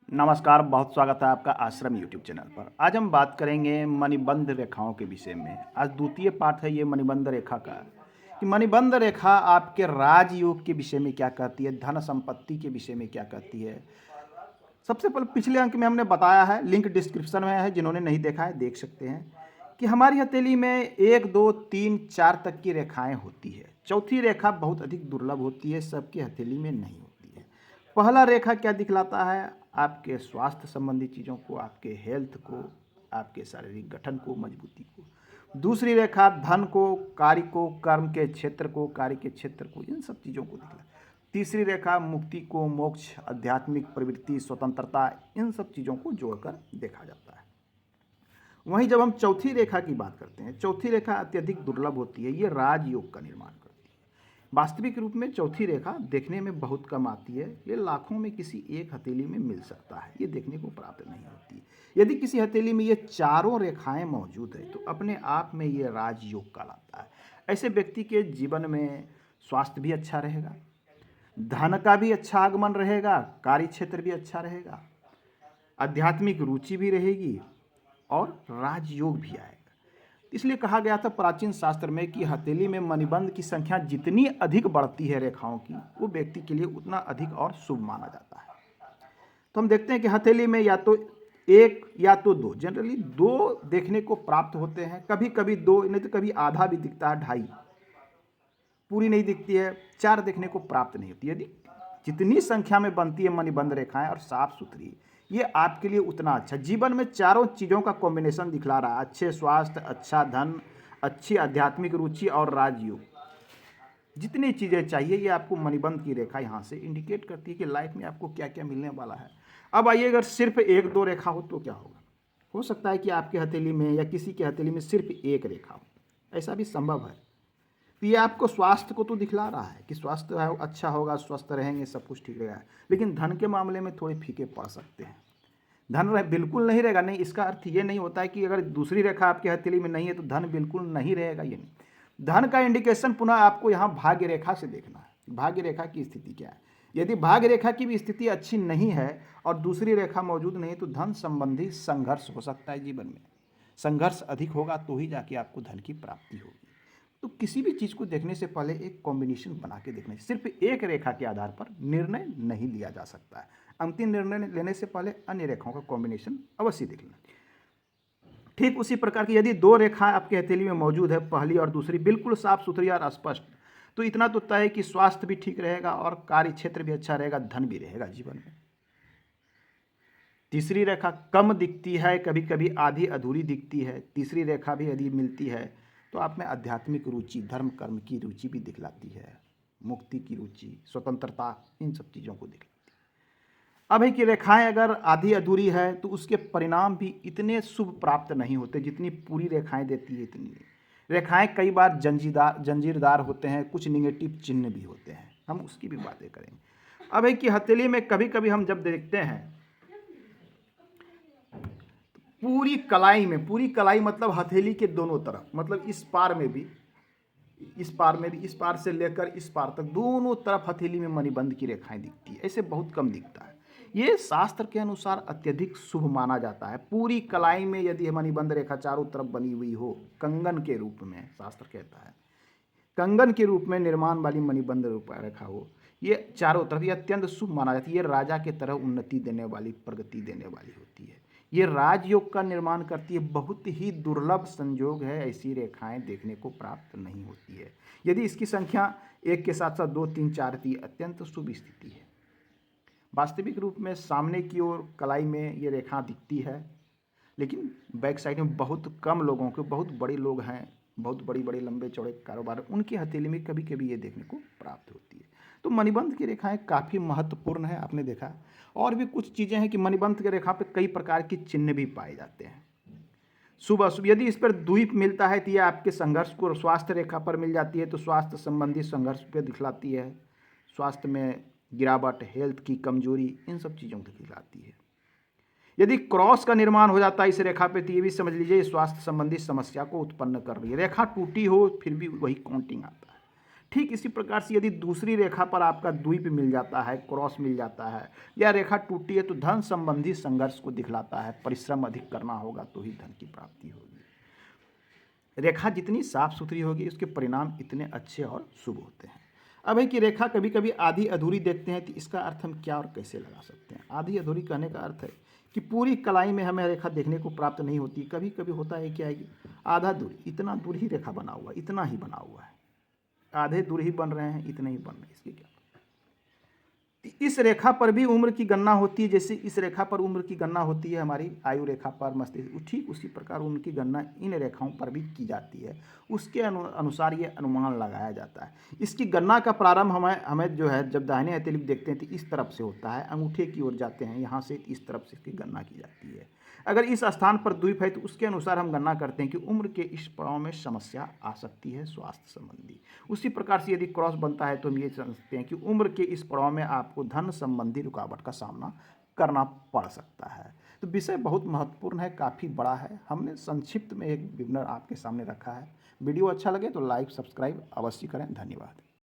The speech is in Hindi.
नमस्कार, बहुत स्वागत है आपका आश्रम यूट्यूब चैनल पर। आज हम बात करेंगे मणिबंध रेखाओं के विषय में। आज द्वितीय पाठ है ये मणिबंध रेखा का, कि मणिबंध रेखा आपके राजयोग के विषय में क्या कहती है, धन संपत्ति के विषय में क्या कहती है। सबसे पहले पिछले अंक में हमने बताया है, लिंक डिस्क्रिप्शन में है, जिन्होंने नहीं देखा है देख सकते हैं, कि हमारी हथेली में 1 2 3 4 तक की रेखाएं होती है। चौथी रेखा बहुत अधिक दुर्लभ होती है, सबकी हथेली में नहीं होती है। पहला रेखा क्या दिखलाता है, आपके स्वास्थ्य संबंधी चीज़ों को, आपके हेल्थ को, आपके शारीरिक गठन को, मजबूती को। दूसरी रेखा धन को, कार्य को, कर्म के क्षेत्र को, कार्य के क्षेत्र को, इन सब चीज़ों को दिखला। तीसरी रेखा मुक्ति को, मोक्ष, आध्यात्मिक प्रवृत्ति, स्वतंत्रता, इन सब चीज़ों को जोड़कर देखा जाता है। वहीं जब हम चौथी रेखा की बात करते हैं, चौथी रेखा अत्यधिक दुर्लभ होती है, ये राजयोग का निर्माण करती है। वास्तविक रूप में चौथी रेखा देखने में बहुत कम आती है, ये लाखों में किसी एक हथेली में मिल सकता है, ये देखने को प्राप्त नहीं होती। यदि किसी हथेली में ये चारों रेखाएं मौजूद है तो अपने आप में ये राजयोग कहलाता है। ऐसे व्यक्ति के जीवन में स्वास्थ्य भी अच्छा रहेगा, धन का भी अच्छा आगमन रहेगा, कार्य क्षेत्र भी अच्छा रहेगा, आध्यात्मिक रुचि भी रहेगी और राजयोग भी आएगा। इसलिए कहा गया था प्राचीन शास्त्र में कि हथेली में मणिबंध की संख्या जितनी अधिक बढ़ती है रेखाओं की, वो व्यक्ति के लिए उतना अधिक और शुभ माना जाता है। तो हम देखते हैं कि हथेली में या तो एक या तो दो, जनरली दो देखने को प्राप्त होते हैं। कभी कभी दो, नहीं तो कभी आधा भी दिखता है, ढाई, पूरी नहीं दिखती है। चार देखने को प्राप्त नहीं होती। यदि जितनी संख्या में बनती है मणिबंध रेखाएं और साफ सुथरी, ये आपके लिए उतना अच्छा। जीवन में चारों चीज़ों का कॉम्बिनेशन दिखला रहा है, अच्छे स्वास्थ्य, अच्छा धन, अच्छी आध्यात्मिक रुचि और राजयोग, जितनी चीज़ें चाहिए ये आपको मणिबंध की रेखा यहाँ से इंडिकेट करती है कि लाइफ में आपको क्या क्या मिलने वाला है। अब आइए, अगर सिर्फ एक दो रेखा हो तो क्या होगा। हो सकता है कि आपके हथेली में या किसी के हथेली में सिर्फ एक रेखा हो, ऐसा भी संभव है। तो ये आपको स्वास्थ्य को तो दिखला रहा है कि स्वास्थ्य है अच्छा होगा, स्वस्थ रहेंगे, सब कुछ ठीक रहेगा, लेकिन धन के मामले में थोड़े फीके पड़ सकते हैं। धन बिल्कुल नहीं रहेगा, नहीं, इसका अर्थ ये नहीं होता है कि अगर दूसरी रेखा आपके हथेली में नहीं है तो धन बिल्कुल नहीं रहेगा, ये नहीं। धन का इंडिकेशन पुनः आपको यहाँ भाग्य रेखा से देखना है, भाग्य रेखा की स्थिति क्या है। यदि भाग्य रेखा की भी स्थिति अच्छी नहीं है और दूसरी रेखा मौजूद नहीं है तो धन संबंधी संघर्ष हो सकता है। जीवन में संघर्ष अधिक होगा तो ही जाके आपको धन की प्राप्ति होगी। तो किसी भी चीज़ को देखने से पहले एक कॉम्बिनेशन बना के देखना है। सिर्फ एक रेखा के आधार पर निर्णय नहीं लिया जा सकता है। अंतिम निर्णय लेने से पहले अन्य रेखाओं का कॉम्बिनेशन अवश्य देख लेना। ठीक उसी प्रकार की यदि दो रेखाएं आपके हथेली में मौजूद है, पहली और दूसरी बिल्कुल साफ सुथरी और स्पष्ट, तो इतना तो तय है कि स्वास्थ्य भी ठीक रहेगा और कार्य क्षेत्र भी अच्छा रहेगा, धन भी रहेगा जीवन में। तीसरी रेखा कम दिखती है, कभी कभी आधी अधूरी दिखती है। तीसरी रेखा भी यदि मिलती है तो आप में आध्यात्मिक रुचि, धर्म कर्म की रुचि भी दिखलाती है, मुक्ति की रुचि, स्वतंत्रता, इन सब चीज़ों को दिखलाती है। अब है कि रेखाएं अगर आधी अधूरी है तो उसके परिणाम भी इतने शुभ प्राप्त नहीं होते जितनी पूरी रेखाएं देती है इतनी। रेखाएं कई बार जंजीरदार होते हैं, कुछ निगेटिव चिन्ह भी होते हैं, हम उसकी भी बातें करेंगे। अब है कि हथेली में कभी कभी हम जब देखते हैं पूरी कलाई में, पूरी कलाई मतलब हथेली के दोनों तरफ, मतलब इस पार में भी, इस पार में भी, इस पार से लेकर इस पार तक दोनों तरफ हथेली में मणिबंध की रेखाएं दिखती है। ऐसे बहुत कम दिखता है। ये शास्त्र के अनुसार अत्यधिक शुभ माना जाता है। पूरी कलाई में यदि मणिबंध रेखा चारों तरफ बनी हुई हो, कंगन के रूप में, शास्त्र कहता है कंगन के रूप में निर्माण वाली मणिबंध रेखा हो, ये चारों तरफ, ये अत्यंत शुभ माना जाता है। ये राजा के तरह उन्नति देने वाली, प्रगति देने वाली होती है। ये राजयोग का निर्माण करती है। बहुत ही दुर्लभ संयोग है, ऐसी रेखाएं देखने को प्राप्त नहीं होती है। यदि इसकी संख्या एक के साथ साथ 2 3 4 थी, अत्यंत शुभ स्थिति है। वास्तविक रूप में सामने की ओर कलाई में ये रेखा दिखती है, लेकिन बैक साइड में बहुत कम लोगों के, बहुत बड़े लोग हैं, बहुत बड़ी बड़ी लंबे चौड़े कारोबार, उनकी हथेली में कभी कभी ये देखने को प्राप्त होती है। तो मणिबंध की रेखाएं काफ़ी महत्वपूर्ण है, आपने देखा। और भी कुछ चीज़ें हैं कि मणिबंध की रेखा पे कई प्रकार के चिन्ह भी पाए जाते हैं, शुभ अशुभ। यदि इस पर द्वीप मिलता है तो यह आपके संघर्ष को, स्वास्थ्य रेखा पर मिल जाती है तो स्वास्थ्य संबंधी संघर्ष को दिखलाती है, स्वास्थ्य में गिरावट, हेल्थ की कमजोरी, इन सब चीज़ों को दिखलाती है। यदि क्रॉस का निर्माण हो जाता है इस रेखा पे तो ये भी समझ लीजिए स्वास्थ्य संबंधी समस्या को उत्पन्न कर रही है। रेखा टूटी हो फिर भी वही काउंटिंग आता है। ठीक इसी प्रकार से यदि दूसरी रेखा पर आपका द्वीप मिल जाता है, क्रॉस मिल जाता है, या रेखा टूटी है, तो धन संबंधी संघर्ष को दिखलाता है। परिश्रम अधिक करना होगा तो ही धन की प्राप्ति होगी। रेखा जितनी साफ सुथरी होगी उसके परिणाम इतने अच्छे और शुभ होते हैं। अब है कि रेखा कभी कभी आधी अधूरी देखते हैं, तो इसका अर्थ हम क्या और कैसे लगा सकते हैं। आधी अधूरी कहने का अर्थ है कि पूरी कलाई में हमें रेखा देखने को प्राप्त नहीं होती। कभी कभी होता है क्या है कि आधा दूर, इतना दूर ही रेखा बना हुआ है, इतना ही बना हुआ है, आधे दूर ही बन रहे हैं, इतने ही बन रहे हैं, इसकी क्या। इस रेखा पर भी उम्र की गणना होती है। जैसे इस रेखा पर उम्र की गणना होती है हमारी आयु रेखा पर, मस्तिष्क, ठीक उसी प्रकार उम्र की गणना इन रेखाओं पर भी की जाती है। उसके अनुसार ये अनुमान लगाया जाता है। इसकी गणना का प्रारंभ हमें जो है, जब दाहिने हथेली देखते हैं तो इस तरफ से होता है, अंगूठे की ओर जाते हैं, यहाँ से इस तरफ से इसकी गणना की जाती है। अगर इस स्थान पर द्वीप है तो उसके अनुसार हम गणना करते हैं कि उम्र के इस पड़ाव में समस्या आ सकती है स्वास्थ्य संबंधी। उसी प्रकार से यदि क्रॉस बनता है तो हम ये समझते हैं कि उम्र के इस पड़ाव में आपको धन संबंधी रुकावट का सामना करना पड़ सकता है। तो विषय बहुत महत्वपूर्ण है, काफ़ी बड़ा है। हमने संक्षिप्त में एक विवरण आपके सामने रखा है। वीडियो अच्छा लगे तो लाइक सब्सक्राइब अवश्य करें। धन्यवाद।